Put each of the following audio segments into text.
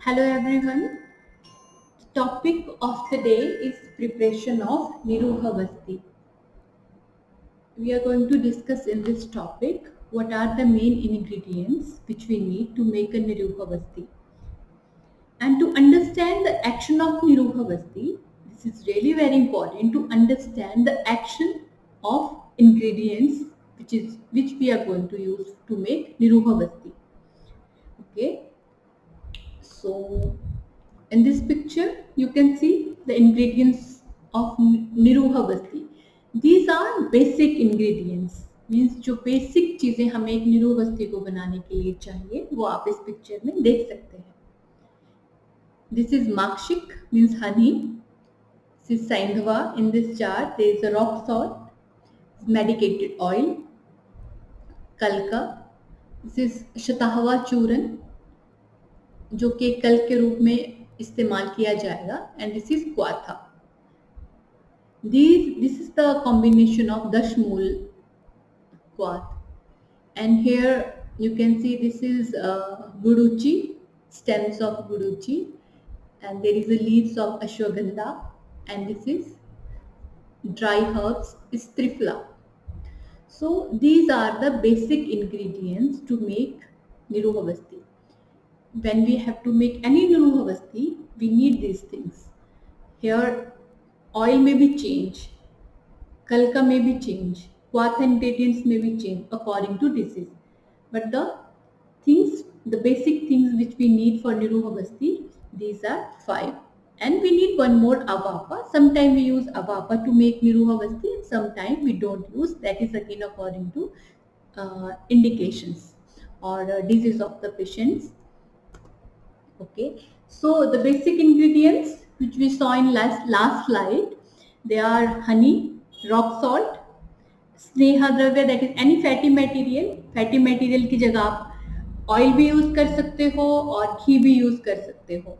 Hello everyone. The topic of the day is preparation of Niruhavasti. We are going to discuss in this topic what are the main ingredients which we need to make a Niruhavasti. And to understand the action of Niruhavasti, this is really very important to understand the action of ingredients which we are going to use to make Niruhavasti. Okay, so in this picture, you can see the ingredients of Niruhavasti. These are basic ingredients. Means जो basic चीजें हमें एक निरूवस्ती को बनाने के लिए चाहिए वो आप इस पिक्चर में देख सकते हैं. This is makshik, means honey. This is saindhava. In this jar there is a rock salt, medicated oil, kalka. This is शताहवा चूरन जो कि कल के रूप में इस्तेमाल किया जाएगा. And this is kwatha. This is the combination of Dashmul Quath. And here you can see this is Guduchi, stems of Guduchi, and there is the leaves of Ashwagandha, and this is dry herbs, is Trifla. So these are the basic ingredients to make Niruhavasti. When we have to make any Niruhavasti, we need these things. Here oil may be changed, kalka may be changed, quath ingredients may be changed according to disease. But the basic things which we need for Niruhavasti, these are 5. And we need one more avapa. Sometimes we use avapa to make Niruhavasti and sometimes we don't use. That is again according to indications or disease of the patients. Okay, so the basic ingredients which we saw in last slide, they are honey, rock salt, sneha dravya, that is any fatty material. Fatty material की जगह आप oil भी use कर सकते हो और घी भी use कर सकते हो.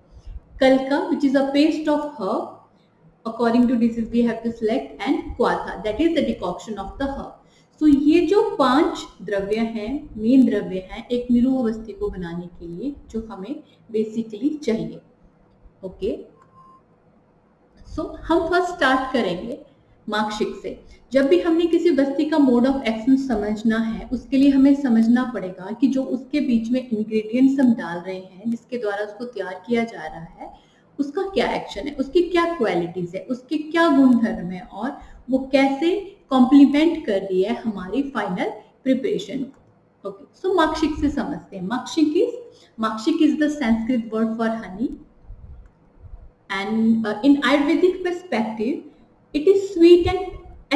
कलका, which is a paste of herb. According to disease we have to select. And kwatha, that is the decoction of the herb. So ये जो 5 द्रव्य हैं, मेन द्रव्य हैं एक निरूहवस्थी को बनाने के लिए जो हमें बेसिकली चाहिए. ओके, सो हम फर्स्ट स्टार्ट करेंगे मार्कशीट से. जब भी हमने किसी वस्तु का मोड ऑफ एक्शन समझना है, उसके लिए हमें समझना पड़ेगा कि जो उसके बीच में इंग्रेडिएंट्स हम डाल रहे हैं, जिसके द्वारा उसको तैयार किया जा रहा है, उसका क्या एक्शन है, उसकी क्या क्वालिटीज है, उसके क्या गुणधर्म है और वो कैसे कॉम्प्लीमेंट कर रही है हमारी फाइनल प्रिपरेशन को. ओके, सो मार्कशीट से समझते हैं. Marksheet is the Sanskrit word for Honey. And in Ayurvedic perspective, it is sweet and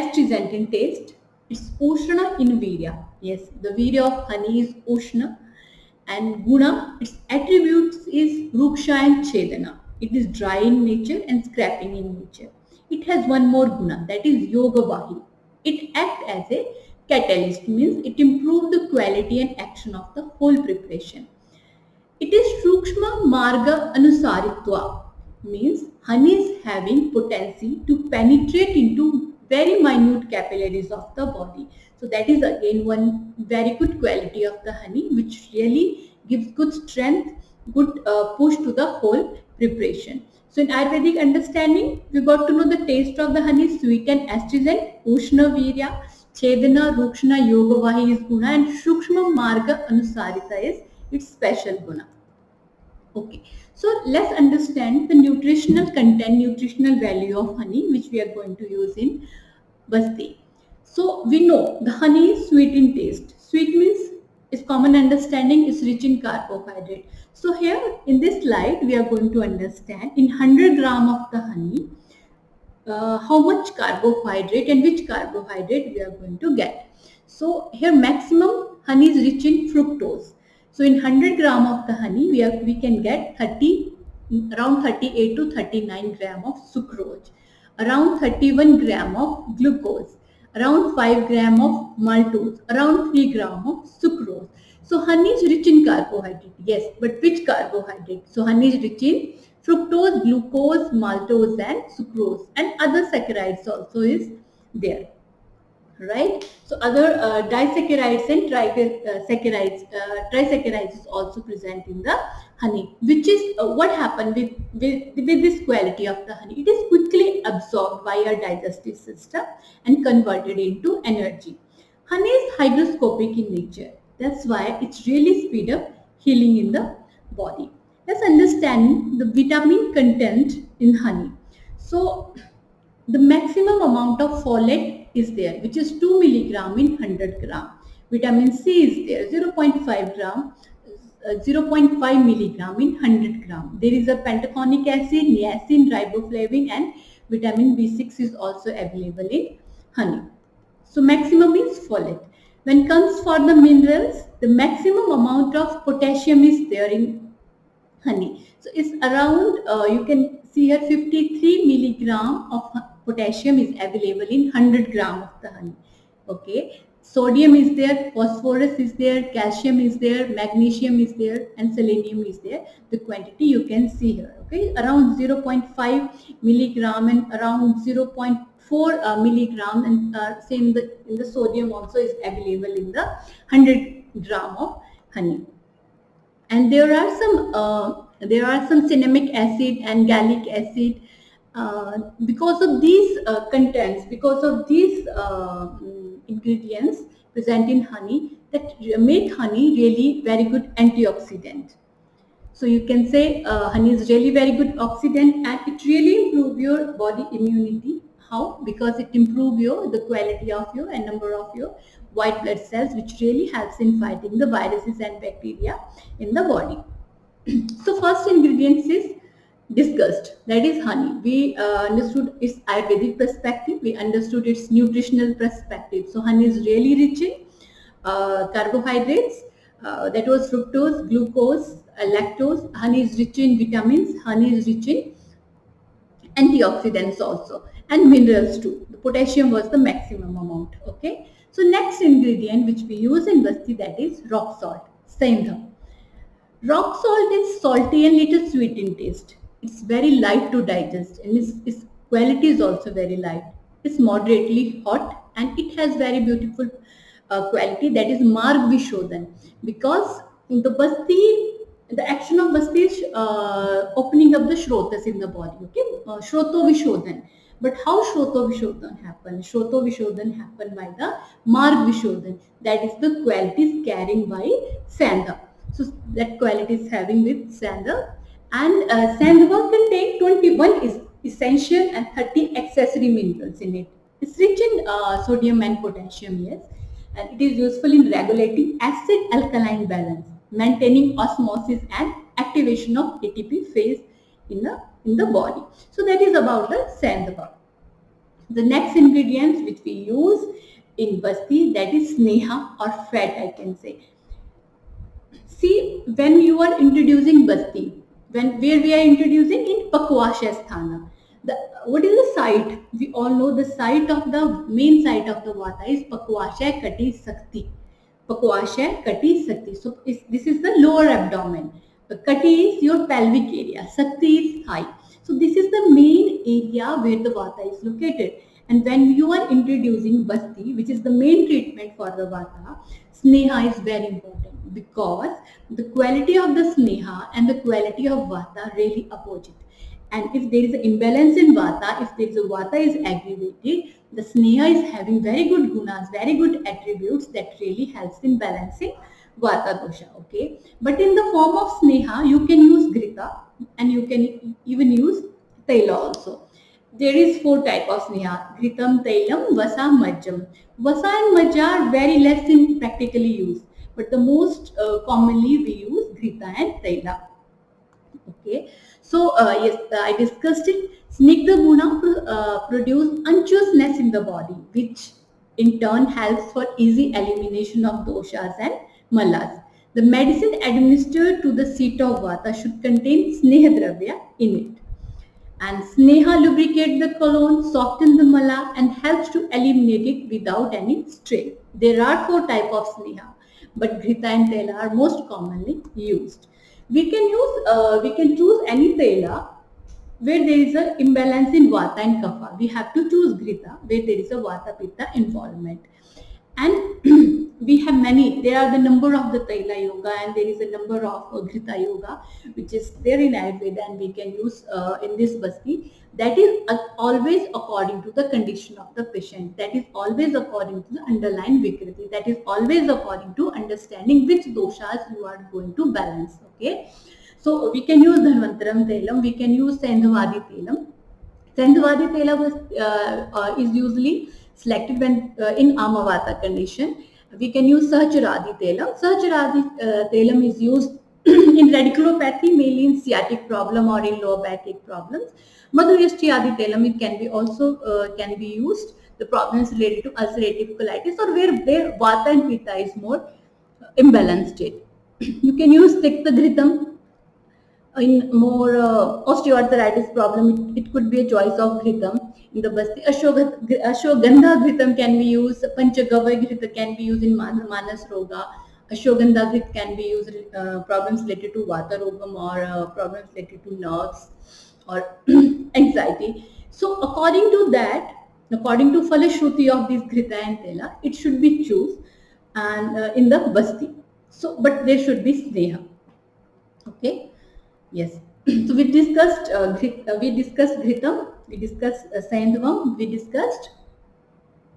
astringent in taste. It's Ushna in Virya. Yes, the Virya of honey is Ushna. And Guna, its attributes is Ruksha and Chedana. It is dry in nature and scraping in nature. It has one more Guna, that is Yogavahi. It acts as a catalyst, means it improves the quality and action of the whole preparation. It is Sukshma Marga Anusaritva, means honey is having potency to penetrate into very minute capillaries of the body. So that is again one very good quality of the honey, which really gives good strength, good push to the whole preparation. So in Ayurvedic understanding, we got to know the taste of the honey, sweet and astringent, Ushna Virya, Chedana, Rukshna, Yogavahi is Guna, and Sukshma Marga Anusarita is its special Guna. Okay, so let's understand the nutritional content, nutritional value of honey, which we are going to use in Basti. So we know the honey is sweet in taste. Sweet means, is common understanding, is rich in carbohydrate. So here in this slide we are going to understand in 100 gram of the honey how much carbohydrate and which carbohydrate we are going to get. So here maximum honey is rich in fructose. So in 100 gram of the honey, we can get around 38 to 39 gram of sucrose, around 31 gram of glucose, around 5 gram of maltose, around 3 gram of sucrose. So honey is rich in carbohydrate, yes, but which carbohydrate? So honey is rich in fructose, glucose, maltose and sucrose, and other saccharides also is there. right? So other disaccharides and trisaccharides is also present in the honey, which is what happened with this quality of the honey. It is quickly absorbed by our digestive system and converted into energy. Honey is hygroscopic in nature. That's why it's really speed up healing in the body. Let's understand the vitamin content in honey. So the maximum amount of folate is there, which is 2 milligram in 100 gram. Vitamin C is there, 0.5 gram, 0.5 milligram in 100 gram. There is a pantothenic acid, niacin, riboflavin, and vitamin B6 is also available in honey. So maximum is folate. When comes for the minerals, the maximum amount of potassium is there in honey. So it's around, you can see here 53 milligram of potassium is available in 100 gram of the honey. Okay. Sodium is there, phosphorus is there, calcium is there, magnesium is there, and selenium is there. The quantity you can see here. Okay. Around 0.5 milligram and around 0.4 milligram, and same in the sodium also is available in the 100 gram of honey. And there are some cinnamic acid and gallic acid. Because of these contents, because of these ingredients present in honey, that make honey really very good antioxidant. So you can say honey is really very good oxidant, and it really improve your body immunity. How? Because it improve the quality of your and number of your white blood cells, which really helps in fighting the viruses and bacteria in the body. So first ingredients is discussed, that is honey. We understood its Ayurvedic perspective, we understood its nutritional perspective. So honey is really rich in carbohydrates, that was fructose, glucose, lactose. Honey is rich in vitamins, honey is rich in antioxidants also, and minerals too. The potassium was the maximum amount. Okay. So next ingredient which we use in Basti, that is rock salt, Sendha. Rock salt is salty and little sweet in taste. It's very light to digest, and its quality is also very light. It's moderately hot, and it has very beautiful quality, that is Marg Vishodhan. Because in the Basti, the action of Basti is opening up the Shrotas in the body. Okay, Shroto Vishodhan. But how Shroto Vishodhan happen? Shroto Vishodhan happen by the Marg Vishodhan. That is the qualities carrying by Sandha. So that quality is having with Sandha. And Sandha contain 21 is essential and 30 accessory minerals in it. It's rich in sodium and potassium, yes. And it is useful in regulating acid-alkaline balance, maintaining osmosis and activation of ATP phase in the body. So that is about the Sandha. The next ingredients which we use in Basti, that is Sneha or fat, I can say. See, when you are introducing Basti, where we are introducing in Pakwasha Sthana. What is the site? We all know the site of the main site of the Vata is Pakwasha Kati Sakti. Pakwasha Kati Sakti. So this is the lower abdomen. Kati is your pelvic area. Sakti is thigh. So this is the main area where the Vata is located. And when you are introducing Basti, which is the main treatment for the Vata, Sneha is very important, because the quality of the Sneha and the quality of Vata really opposite. And if there is an imbalance in Vata, if there is a Vata is aggravated, the Sneha is having very good gunas, very good attributes that really helps in balancing Vata dosha. Okay, but in the form of Sneha, you can use Grita, and you can even use Taila also. There is 4 type of Sneha: Gritam, Tailam, Vasa, Majjam. Vasa and Majja are very less in practically used, but the most commonly we use Grita and Taila. Okay, so yes, I discussed it. Snigdha Guna produce unctuousness in the body, which in turn helps for easy elimination of doshas and malas. The medicine administered to the seat of Vata should contain Snehadravya in it. And Sneha lubricate the colon, soften the mala, and helps to eliminate it without any strain. There are 4 type of Sneha, but Grita and Tela are most commonly used. We can choose any Tela where there is an imbalance in Vata and Kapha. We have to choose Grita where there is a Vata Pitta involvement. And we have many, there are the number of the Taila Yoga, and there is a number of Grita Yoga which is there in Ayurveda, and we can use in this Basti. That is always according to the condition of the patient. That is always according to the underlying Vikriti. That is always according to understanding which doshas you are going to balance. Okay. So we can use Dharvantaram Telam, we can use Sendhavadi Telam. Sendhavadi Telam is usually selected when in Amavata condition. We can use Sahacharadi Telam. Sahacharadi Telam is used in radiculopathy, mainly in sciatic problem or in lower backache problems. Madhuyashti Telam, it can be also can be used the problems related to ulcerative colitis, or where Vata and Pitta is more imbalanced state. You can use Tikta Ghritam in more osteoarthritis problem. It could be a choice of Ghritam in the Basti. Ashwagandha Ghritam can be used. Panchagavya Ghritam can be used in Manas Roga. Ashwagandha Ghrit can be used problems related to Vata Rogam, or problems related to nerves or anxiety. So according to that, according to Falashruti of this Ghrita and Tela, it should be choose and in the Basti. So, but there should be Sneha. Okay. Yes. So we discussed Ghritam, we discussed Saindhavam, we discussed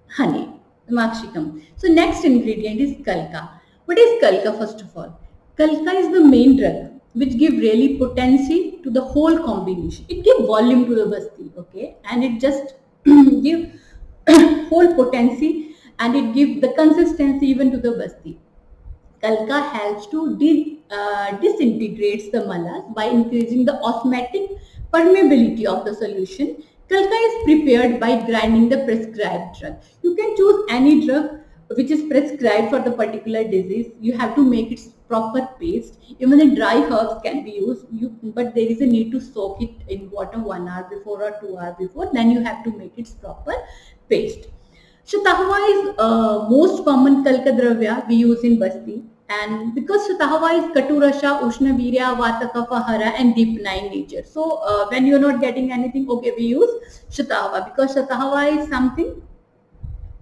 honey, Makshikam. So next ingredient is Kalka. What is Kalka first of all? Kalka is the main drug which give really potency to the whole combination. It gives volume to the Basti, okay, and it just give whole potency, and it gives the consistency even to the Basti. Kalka helps to disintegrates the malas by increasing the osmotic permeability of the solution. Kalka is prepared by grinding the prescribed drug. You can choose any drug which is prescribed for the particular disease. You have to make its proper paste. Even the dry herbs can be used, but there is a need to soak it in water 1 hour before or 2 hours before. Then you have to make its proper paste. Shatahava is most common Kalka Dravya we use in Basti. And because Shatahava is Katurasha, Ushna Virya, Vata Kapha Hara and Deepna in nature. So when you're not getting anything, okay, we use Shatahava, because Shatahava is something,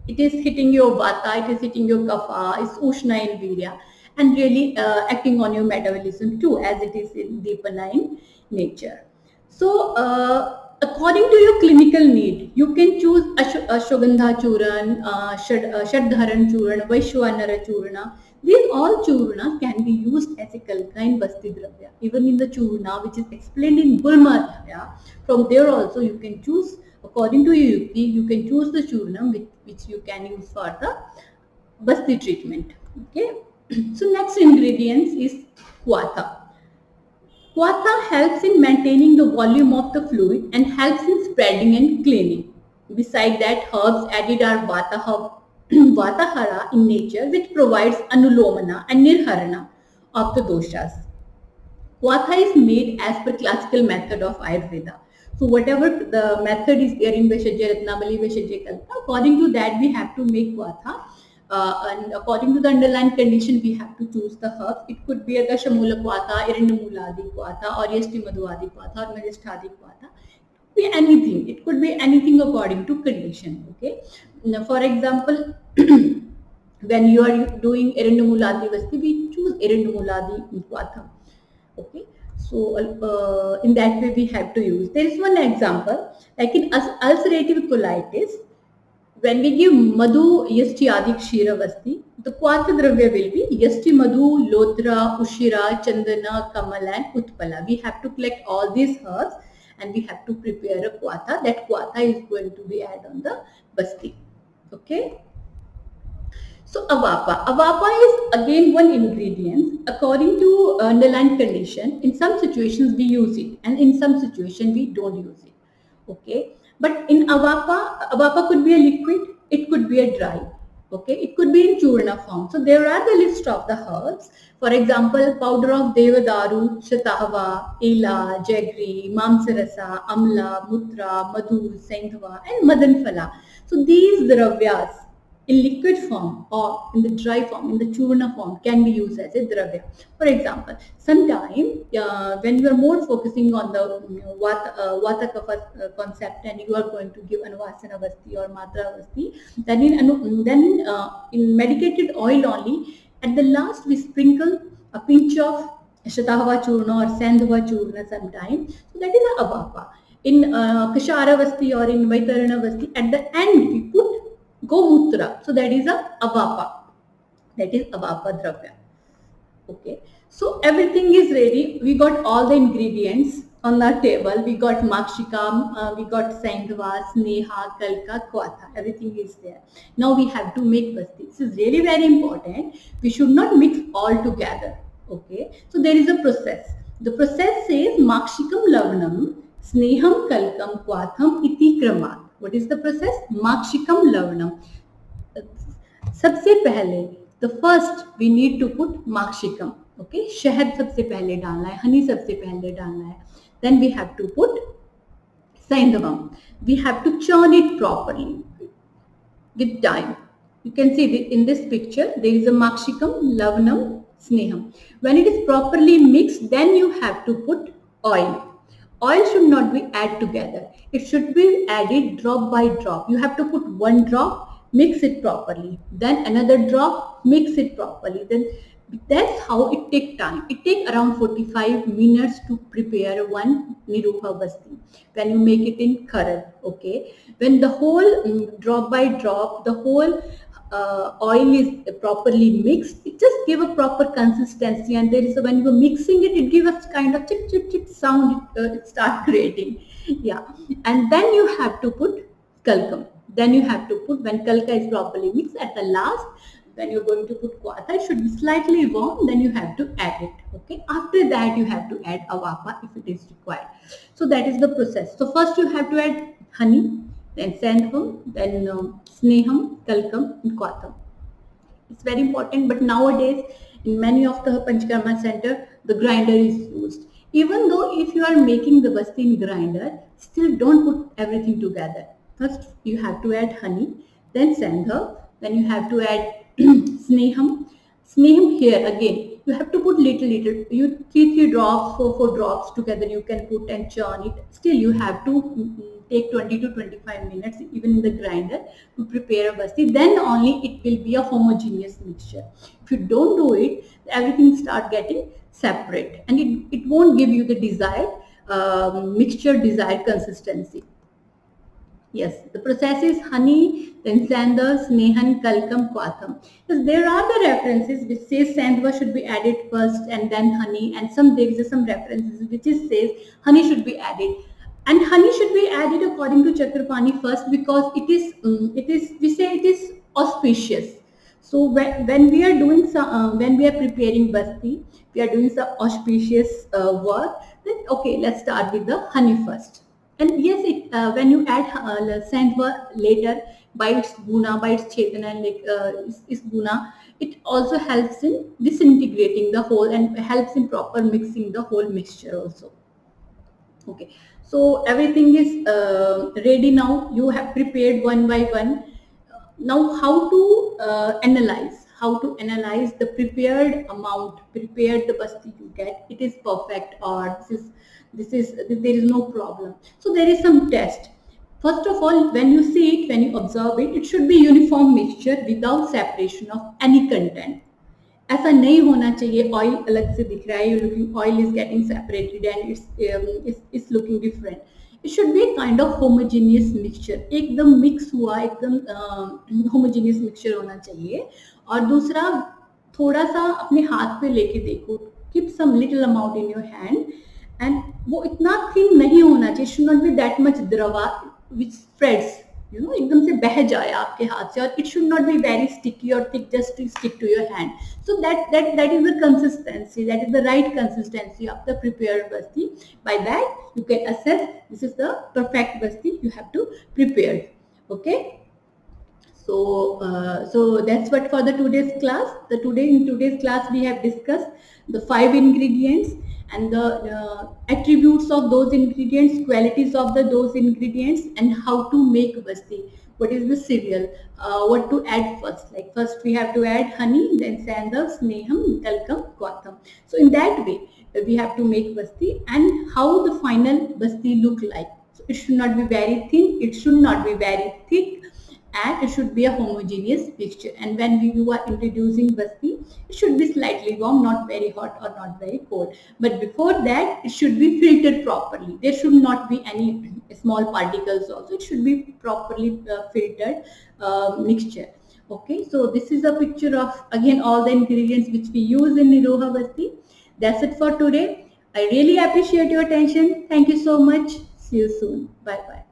it is hitting your Vata, it is hitting your Kapha, it's Ushna in Virya, and really acting on your metabolism too, as it is in Deepna in nature. So according to your clinical need, you can choose Ashwagandha Churan, Shadharan Churan, Vaishwanara Churana. These all churnas can be used as a Kalka in Basti Dravya. Even in the churna which is explained in Gulma Dravya, from there also you can choose, according to your Yukti, you can choose the churna which you can use for the Basti treatment. Okay. So next ingredients is Vata. Vata helps in maintaining the volume of the fluid and helps in spreading and cleaning. Beside that, herbs added are Vatahara in nature, which provides Anulomana and Nirharana of the doshas. Vata is made as per classical method of Ayurveda. So whatever the method is there in Veshajya Ratnavali, Veshajya Kalka, according to that we have to make Vata. And according to the underlying condition, we have to choose the herbs. It could be a Dashamula Vata, Irindamuladi Vata, or Yashtimadhuadi Vata, or Majestadi Vata. Be anything. It could be anything according to condition. Okay. Now, for example, when you are doing Irindamuladi Vasti, we choose Irindamuladi Vata. Okay. So in that way we have to use. There is one example, like in ulcerative colitis. When we give Madhu Yasti Adi Kshira Vasti, the Kvata Dravya will be Yasti Madhu, Lodra, Ushira, Chandana, Kamal and Utpala. We have to collect all these herbs and we have to prepare a Kvata. That Kvata is going to be added on the Basti. Okay. So Avapa. Avapa is again one ingredient. According to underlying condition, in some situations we use it and in some situations we don't use it. Okay. But in Avapa could be a liquid, it could be a dry. Okay, it could be in churna form. So there are the list of the herbs. For example, powder of Devadaru, Shatahava, Ela, Jaggery, Mamsarasa, Amla, Mutra, Madhu, Saindhava and Madanphala. So these dravyas, in liquid form or in the dry form, in the churna form, can be used as a dravya. For example, sometime when you are more focusing on the vata kapha concept and you are going to give anuvasana vasti or matra vasti, then in medicated oil only, at the last we sprinkle a pinch of Shatahava churna or Sandhava churna sometime. So that is a avapa. In Kashara vasti or in Vaitarana vasti, at the end we put Gomutra. So that is a avapa. That is avapa dravya. Okay. So everything is ready. We got all the ingredients on the table. We got makshikam, we got sandhva, sneha, kalka, kwatha. Everything is there. Now we have to make vasti. This is really very important. We should not mix all together. Okay. So there is a process. The process says makshikam lavnam, sneham kalkam kwatham iti kramat. What is the process? Makshikam lavnam. सबसे पहले the first we need to put makshikam. Okay, शहद सबसे पहले डालना है, हनी सबसे पहले डालना है. Then we have to put saindhavam. We have to churn it properly with time. You can see in this picture there is a makshikam, lavnam, sneham. When it is properly mixed, then you have to put oil. Oil should not be added together. It should be added drop by drop. You have to put one drop, mix it properly, then another drop, mix it properly. Then that's how it takes time. It takes around 45 minutes to prepare one niruha vasti when you make it in kharal. Okay, when the whole drop by drop, the whole oil is properly mixed, it just give a proper consistency, and there is when you are mixing it, it gives us kind of chip chip chip sound. It start creating, yeah. And then you have to put kalkam. Then you have to put, when kalka is properly mixed, at the last, when you're going to put kwatha, it should be slightly warm, then you have to add it. Okay, after that you have to add avapa if it is required. So that is the process. So first you have to add honey, then sandhvam, then sneham, kalkam, and kwatham. It's very important, but nowadays in many of the Panchakarma center, the grinder is used. Even though if you are making the vasti in grinder, still don't put everything together. First you have to add honey, then sandhav, then you have to add sneham. Sneham here again, you have to put little, you three drops, four drops together you can put and churn it. Still you have to take 20 to 25 minutes even in the grinder to prepare a vasti. Then only it will be a homogeneous mixture. If you don't do it, everything start getting separate and it won't give you the desired mixture, desired consistency. Yes, the process is honey, then sandhva, snehan, kalkam, kwatham. Because there are the references which says sandhva should be added first and then honey, and there is some references which says honey should be added. And honey should be added according to Chakrapani first because we say it is auspicious. So when we are doing when we are preparing vasti, we are doing some auspicious work. Then okay, let's start with the honey first. And yes, when you add sandhva later by its guna, by its chetana, its guna, it also helps in disintegrating the whole and helps in proper mixing the whole mixture also. Okay, so everything is ready now. You have prepared one by one. Now how to analyze? How to analyze the prepared amount, prepared the vasti you get? It is perfect or there is no problem. So there is some test. First of all, when you see it, when you observe it, it should be uniform mixture without separation of any content. ऐसा नहीं होना चाहिए oil अलग से दिख रहा है, looking oil is getting separated and it's looking different. It should be a kind of homogeneous mixture. एकदम mix हुआ, एकदम homogeneous mixture होना चाहिए. और दूसरा, थोड़ा सा अपने हाथ पे लेके देखो, keep some little amount in your hand, and वो इतना thin नहीं होना चाहिए. Should not be that much drava which spreads, एकदम से बह जाए आपके हाथ से. और it should not be very sticky or thick just to stick to your hand. So that is the consistency, that is the right consistency of the prepared vasti. By that you can assess this is the perfect vasti you have to prepare. Okay. So that's what for the today's class. In today's class we have discussed the 5 ingredients and the attributes of those ingredients, qualities of those ingredients, and how to make basti. What is the cereal? What to add first? Like first we have to add honey, then sandal, sneham, talcum, gautam. So in that way we have to make basti, and how the final basti look like. So it should not be very thin, it should not be very thick, and it should be a homogeneous mixture. And when you are introducing basti, it should be slightly warm, not very hot or not very cold. But before that, it should be filtered properly. There should not be any small particles also. It should be properly filtered mixture. Okay, so this is a picture of again all the ingredients which we use in Niroha Basti. That's it for today. I really appreciate your attention. Thank you so much. See you soon. Bye bye.